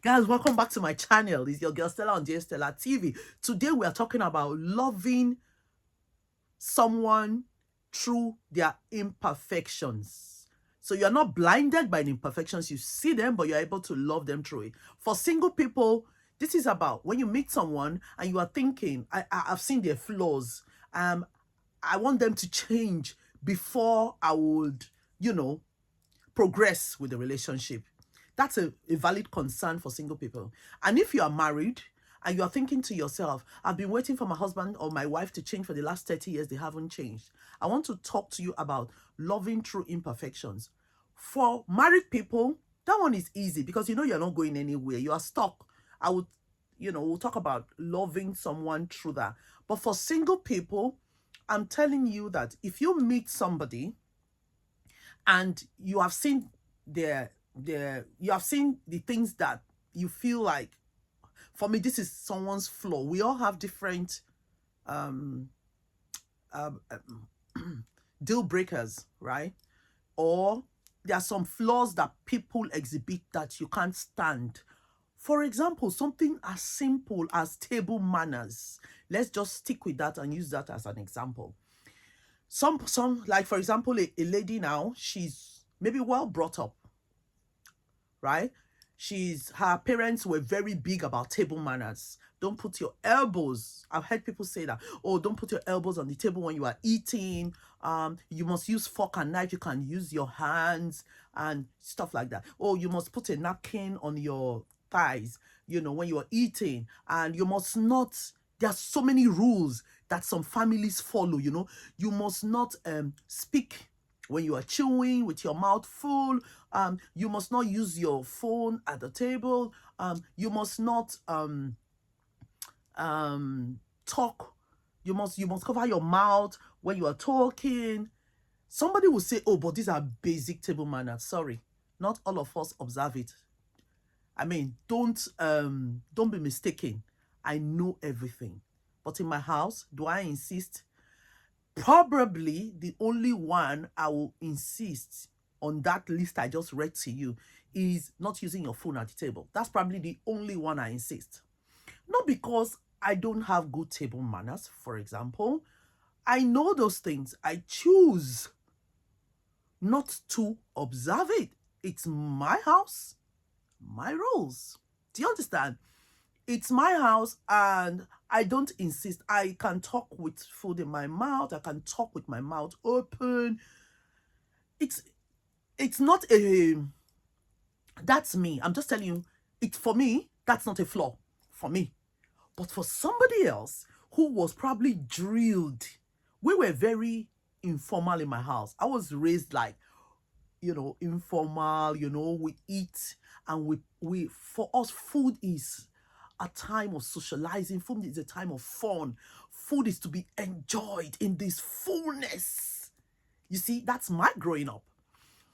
Guys, welcome back to my channel. It's your girl Stella on DearStellaTV. Today we are talking about loving someone through their imperfections. So you're not blinded by the imperfections. You see them, but you're able to love them through it. For single people, this is about when you meet someone and you are thinking, I've seen their flaws. I want them to change before I would, progress with the relationship. That's a valid concern for single people. And if you are married and you are thinking to yourself, I've been waiting for my husband or my wife to change for the last 30 years, they haven't changed. I want to talk to you about loving through imperfections. For married people, that one is easy because you know you're not going anywhere. You are stuck. I would, we'll talk about loving someone through that. But for single people, I'm telling you that if you meet somebody and you have seen you have seen the things that you feel like, for me, this is someone's flaw. We all have different um, um, deal breakers, right? Or there are some flaws that people exhibit that you can't stand. For example, something as simple as table manners. Let's just stick with that and use that as an example. Some like, for example, a lady now, she's maybe well brought up, right? Her parents were very big about table manners. Don't put your elbows. I've heard people say that. Oh, don't put your elbows on the table when you are eating. You must use fork and knife. You can use your hands and stuff like that. Oh, you must put a napkin on your thighs, when you are eating. And you must not, there are so many rules that some families follow, You must not speak when you are chewing with your mouth full. You must not use your phone at the table. You must not talk. You must cover your mouth when you are talking. Somebody will say, oh, but these are basic table manners. Sorry, not all of us observe it. I mean, don't be mistaken. I know everything. But in my house, do I insist? Probably the only one I will insist on that list I just read to you is not using your phone at the table. That's probably the only one I insist. Not because I don't have good table manners, for example. I know those things. I choose not to observe it. It's my house, my rules. Do you understand? It's my house and I don't insist. I can talk with food in my mouth. I can talk with my mouth open. It's not that's me. I'm just telling you, for me, that's not a flaw for me. But for somebody else who was probably drilled, we were very informal in my house. I was raised like, informal, we eat and we for us, food is a time of socializing. Food is a time of fun. Food is to be enjoyed in this fullness. You see, that's my growing up.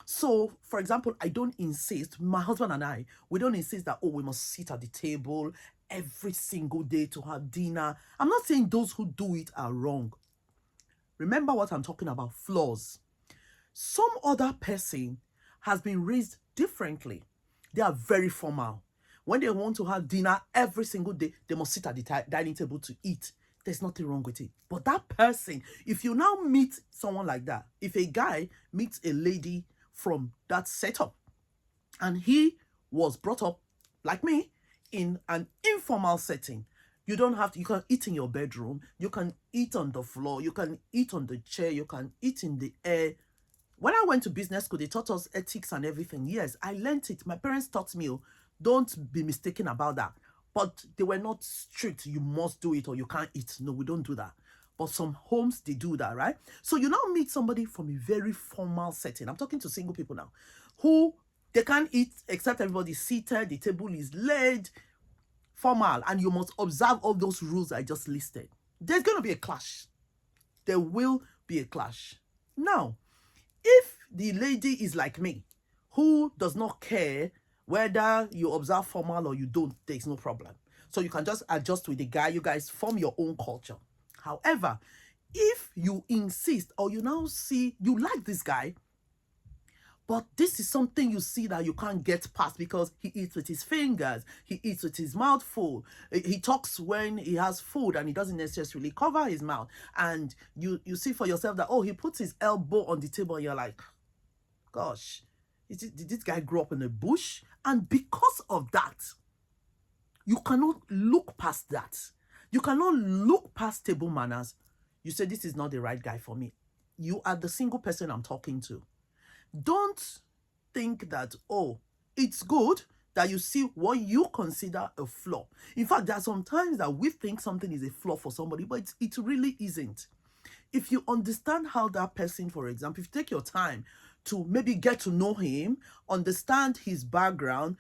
So, for example, I don't insist, my husband and I, we don't insist that, oh, we must sit at the table every single day to have dinner. I'm not saying those who do it are wrong. Remember what I'm talking about, flaws. Some other person has been raised differently. They are very formal. When they want to have dinner every single day, they must sit at the dining table to eat. There's nothing wrong with it. But that person, if you now meet someone like that, if a guy meets a lady from that setup and he was brought up like me in an informal setting, you don't have to, you can eat in your bedroom, you can eat on the floor, you can eat on the chair, you can eat in the air. When I went to business school, they taught us ethics and everything. Yes, I learned it. My parents taught me, don't be mistaken about that. But they were not strict. You must do it or you can't eat. No, we don't do that. But some homes, they do that, right? So you now meet somebody from a very formal setting. I'm talking to single people now, who they can't eat except everybody's seated, the table is laid, formal, and you must observe all those rules I just listed. There's going to be a clash. There will be a clash. Now, if the lady is like me, who does not care whether you observe formal or you don't, there's no problem. So you can just adjust with the guy. You guys form your own culture. However, if you insist or you now see you like this guy, But this is something you see that you can't get past because he eats with his fingers. He eats with his mouth full. He talks when he has food and he doesn't necessarily cover his mouth. And you see for yourself that, oh, he puts his elbow on the table and you're like, gosh, did this guy grow up in a bush? And because of that, you cannot look past that. You cannot look past table manners. You say, this is not the right guy for me. You are the single person I'm talking to. Don't think that, oh, it's good that you see what you consider a flaw. In fact, there are some times that we think something is a flaw for somebody, but it really isn't. If you understand how that person, for example, if you take your time to maybe get to know him, understand his background,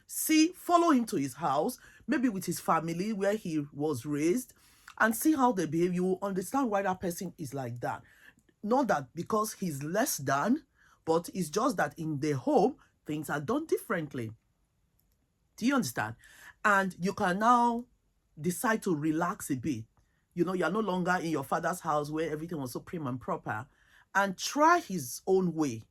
follow him to his house, maybe with his family where he was raised, and see how they behave, you will understand why that person is like that. Not that because he's less than, but it's just that in their home, things are done differently. Do you understand? And you can now decide to relax a bit. You know, you're no longer in your father's house where everything was so prim and proper, and try his own way.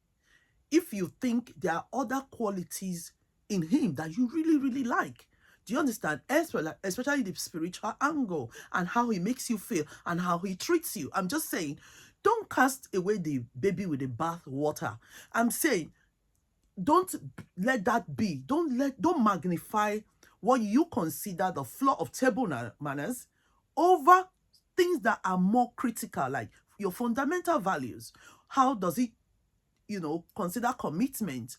If you think there are other qualities in him that you really, really like. Do you understand? Especially the spiritual angle and how he makes you feel and how he treats you. I'm just saying, don't cast away the baby with the bath water. I'm saying, don't let that be. Don't magnify what you consider the flaw of table manners over things that are more critical, like your fundamental values. How does he, consider commitment?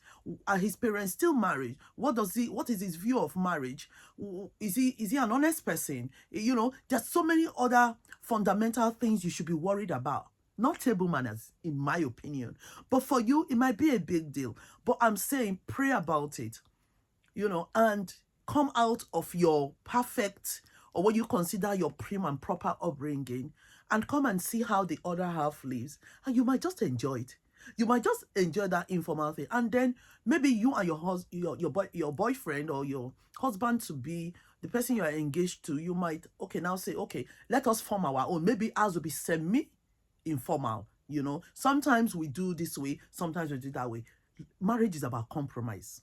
Are his parents still married? What is his view of marriage? Is he an honest person? There's so many other fundamental things you should be worried about. Not table manners, in my opinion. But for you, it might be a big deal. But I'm saying, pray about it, and come out of your perfect, or what you consider your prim and proper upbringing, and come and see how the other half lives. And you might just enjoy it. You might just enjoy that informal thing. And then maybe you and your boyfriend or your husband to be, the person you are engaged to, you might, now say, let us form our own. Maybe ours will be semi-informal, Sometimes we do this way, sometimes we do that way. Marriage is about compromise.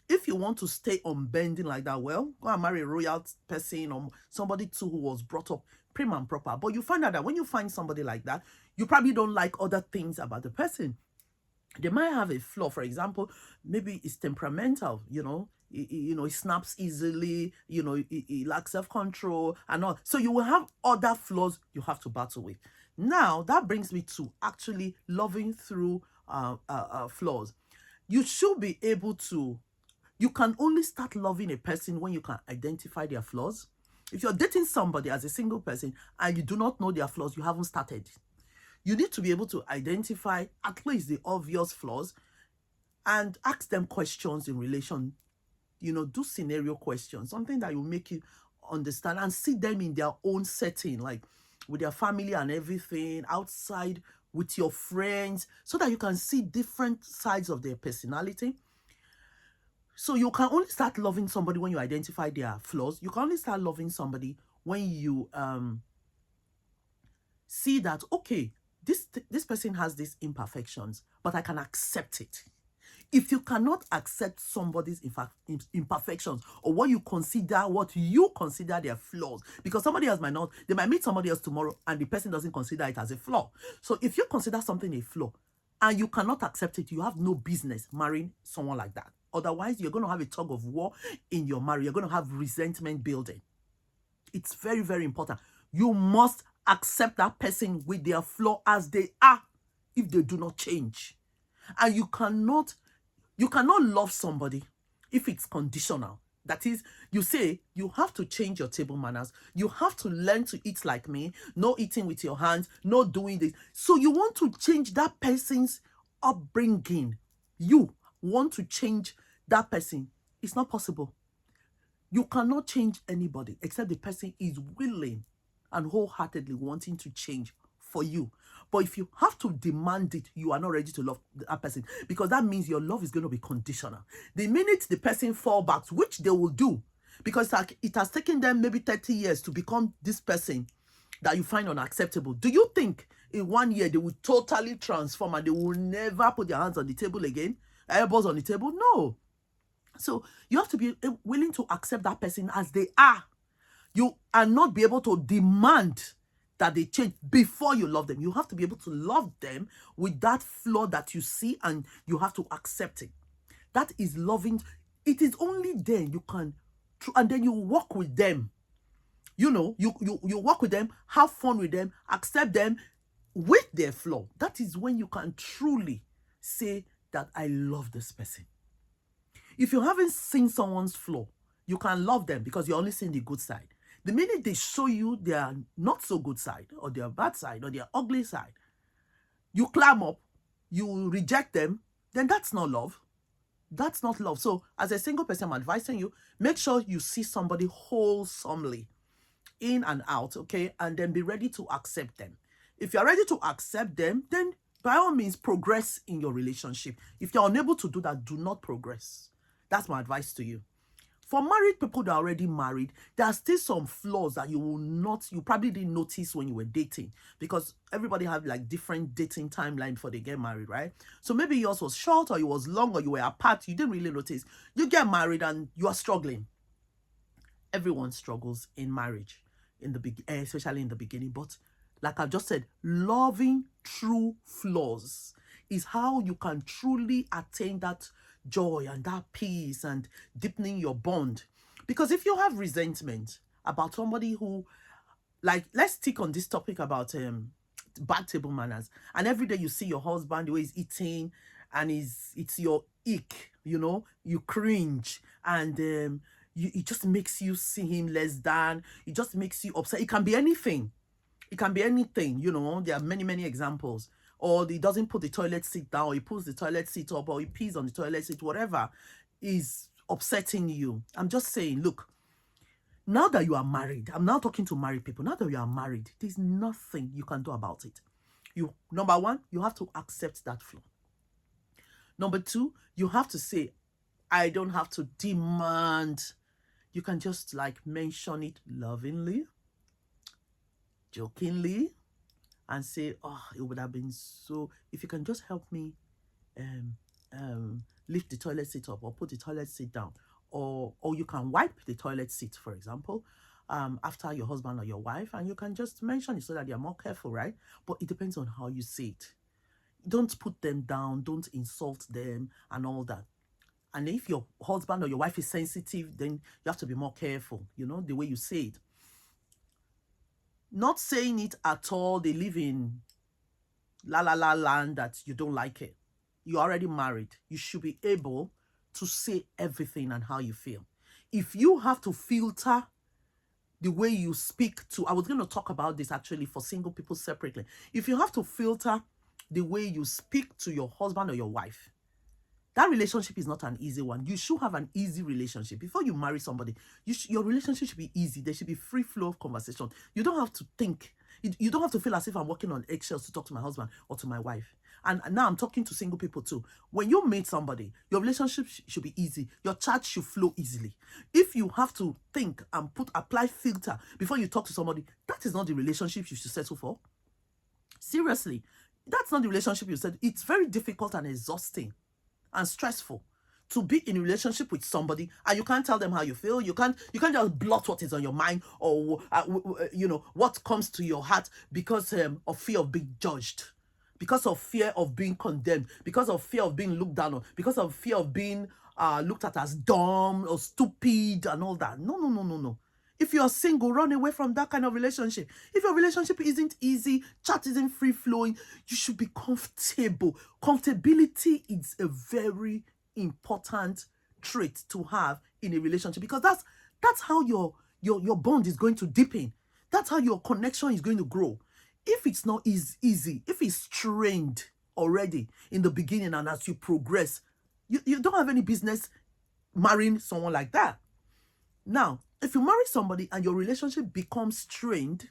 If you want to stay unbending like that, well, go and marry a royal person or somebody too who was brought up prim and proper. But you find out that when you find somebody like that, you probably don't like other things about the person. They might have a flaw. For example, maybe it's temperamental, he snaps easily, he lacks self-control and all. So you will have other flaws you have to battle with. Now, that brings me to actually loving through flaws. You should be able to, you can only start loving a person when you can identify their flaws. If you're dating somebody as a single person and you do not know their flaws, you haven't started. You need to be able to identify at least the obvious flaws and ask them questions in relation, do scenario questions, something that will make you understand and see them in their own setting, like with their family and everything, outside with your friends, so that you can see different sides of their personality. So you can only start loving somebody when you identify their flaws. You can only start loving somebody when you see that, this person has these imperfections, but I can accept it. If you cannot accept somebody's imperfections or what you consider their flaws, because somebody else they might meet somebody else tomorrow and the person doesn't consider it as a flaw. So if you consider something a flaw and you cannot accept it, you have no business marrying someone like that. Otherwise, you're going to have a tug of war in your marriage. You're going to have resentment building. It's very, very important. You must accept that person with their flaw as they are if they do not change. And you cannot love somebody if it's conditional. That is, you say, you have to change your table manners. You have to learn to eat like me. No eating with your hands. No doing this. So you want to change that person's upbringing. You want to change that person. It's not possible. You cannot change anybody except the person is willing and wholeheartedly wanting to change for you. But if you have to demand it, you are not ready to love that person, because that means your love is going to be conditional. The minute the person falls back, which they will do, because it has taken them maybe 30 years to become this person that you find unacceptable. Do you think in 1 year they will totally transform and they will never put their hands on the table again? elbows on the table. No. So you have to be willing to accept that person as they are. You are not be able to demand that they change before you love them. You have to be able to love them with that flaw that you see, and you have to accept it. That is loving. It is only then you can, and then you walk with them. You know, you work with them, have fun with them, accept them with their flaw. That is when you can truly say that I love this person. If you haven't seen someone's flaw, you can love them because you're only seeing the good side. The minute they show you their not so good side, or their bad side, or their ugly side, you climb up, you reject them, then that's not love. That's not love. So as a single person, I'm advising you, make sure you see somebody wholesomely, in and out, okay? And then be ready to accept them. If you're ready to accept them, then by all means, progress in your relationship. If you're unable to do that, do not progress. That's my advice to you. For married people that are already married, there are still some flaws that you probably didn't notice when you were dating, because everybody have like different dating timeline before they get married, right? So maybe yours was short, or it was long, or you were apart, you didn't really notice. You get married and you are struggling. Everyone struggles in marriage, especially in the beginning. But like I've just said, loving true flaws is how you can truly attain that joy and that peace and deepening your bond. Because if you have resentment about somebody who, like, let's stick on this topic about bad table manners, and every day you see your husband the way he's eating, and it's your ick, you know, you cringe, and it just makes you see him less than, it just makes you upset. It can be anything. It can be anything, you know. There are many examples. Or he doesn't put the toilet seat down, or he puts the toilet seat up, or he pees on the toilet seat, whatever is upsetting you. I'm just saying, look, now that you are married, I'm now talking to married people. Now that you are married, there's nothing you can do about it. Number one, you have to accept that flaw. Number two, you have to say, I don't have to demand. You can just like mention it lovingly, jokingly, and say, oh, it would have been so, if you can just help me lift the toilet seat up, or put the toilet seat down, or you can wipe the toilet seat, for example, after your husband or your wife, and you can just mention it so that they're more careful, right? But it depends on how you say it. Don't put them down, don't insult them and all that. And if your husband or your wife is sensitive, then you have to be more careful, you know, the way you say it. Not saying it at all, they live in la la la land that you don't like it. You're already married. You should be able to say everything and how you feel. If you have to filter the way you speak to, I was going to talk about this actually for single people separately. If you have to filter the way you speak to your husband or your wife, that relationship is not an easy one. You should have an easy relationship. Before you marry somebody, your relationship should be easy. There should be free flow of conversation. You don't have to think. You don't have to feel as if I'm walking on eggshells to talk to my husband or to my wife. And now I'm talking to single people too. When you meet somebody, your relationship should be easy. Your chat should flow easily. If you have to think and apply filter before you talk to somebody, that is not the relationship you should settle for. Seriously, that's not the relationship you said. It's very difficult and exhausting and stressful to be in a relationship with somebody and you can't tell them how you feel. You can't just blot what is on your mind, or you know, what comes to your heart, because of fear of being judged, because of fear of being condemned, because of fear of being looked down on, because of fear of being looked at as dumb or stupid and all that. No. If you're single, run away from that kind of relationship. If your relationship isn't easy, chat isn't free-flowing, you should be comfortable. Comfortability is a very important trait to have in a relationship, because that's how your bond is going to deepen. That's how your connection is going to grow. If it's not easy, if it's strained already in the beginning, and as you progress, you don't have any business marrying someone like that. Now, if you marry somebody and your relationship becomes strained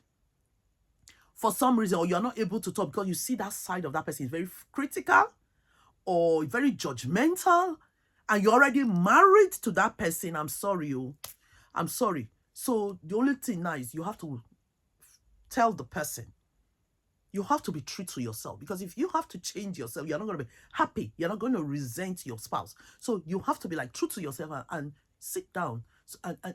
for some reason, or you're not able to talk because you see that side of that person is very critical or very judgmental, and you're already married to that person, I'm sorry. So the only thing now is you have to tell the person You have to be true to yourself, because if you have to change yourself, you're not going to be happy. You're not going to resent your spouse. So you have to be like true to yourself, and sit down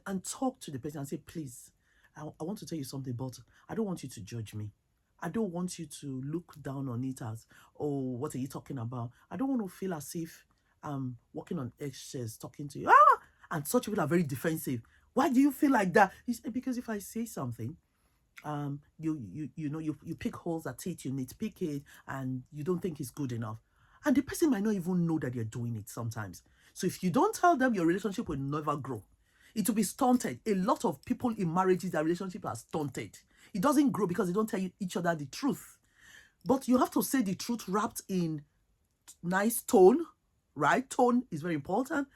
and talk to the person and say, please, I want to tell you something, but I don't want you to judge me. I don't want you to look down on it as, oh, what are you talking about? I don't want to feel as if I'm walking on eggshells talking to you. And such people are very defensive. Why do you feel like that? It's because if I say something, you pick holes at it, you nitpick it, and you don't think it's good enough. And the person might not even know that you're doing it sometimes. So if you don't tell them, your relationship will never grow. It will be stunted. A lot of people in marriages, their relationship are stunted. It doesn't grow because they don't tell each other the truth. But you have to say the truth wrapped in nice tone, right? Tone is very important.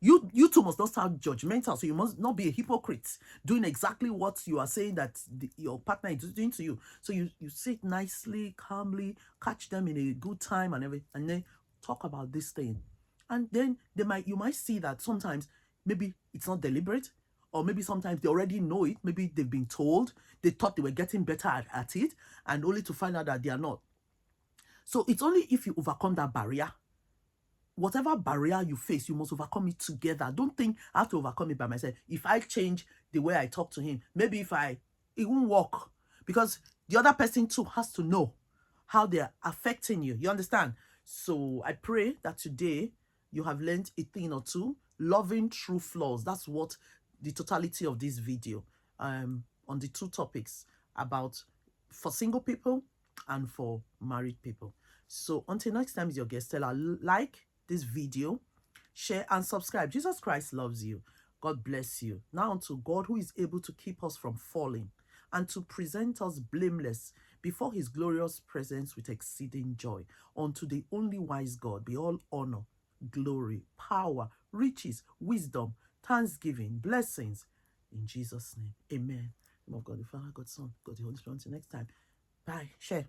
You too must not sound judgmental, so you must not be a hypocrite doing exactly what you are saying that your partner is doing to you. So you sit nicely, calmly, catch them in a good time and everything, and then talk about this thing. And then you might see that sometimes maybe it's not deliberate, or maybe sometimes they already know it. Maybe they've been told, they thought they were getting better at it, and only to find out that they are not. So it's only if you overcome that barrier. Whatever barrier you face, you must overcome it together. Don't think I have to overcome it by myself. If I change the way I talk to him, maybe it won't work, because the other person too has to know how they're affecting you. You understand? So I pray that today you have learned a thing or two. Loving true flaws. That's what the totality of this video on the two topics about, for single people and for married people. So until next time, is your guest Stella. Like this video, share and subscribe. Jesus Christ loves you. God bless you. Now unto God, who is able to keep us from falling and to present us blameless before his glorious presence with exceeding joy. Unto the only wise God be all honor, glory, power, riches, wisdom, thanksgiving, blessings. In Jesus' name, amen. In the name of God the Father, God the Son, God the Holy Spirit. Until next time. Bye. Share.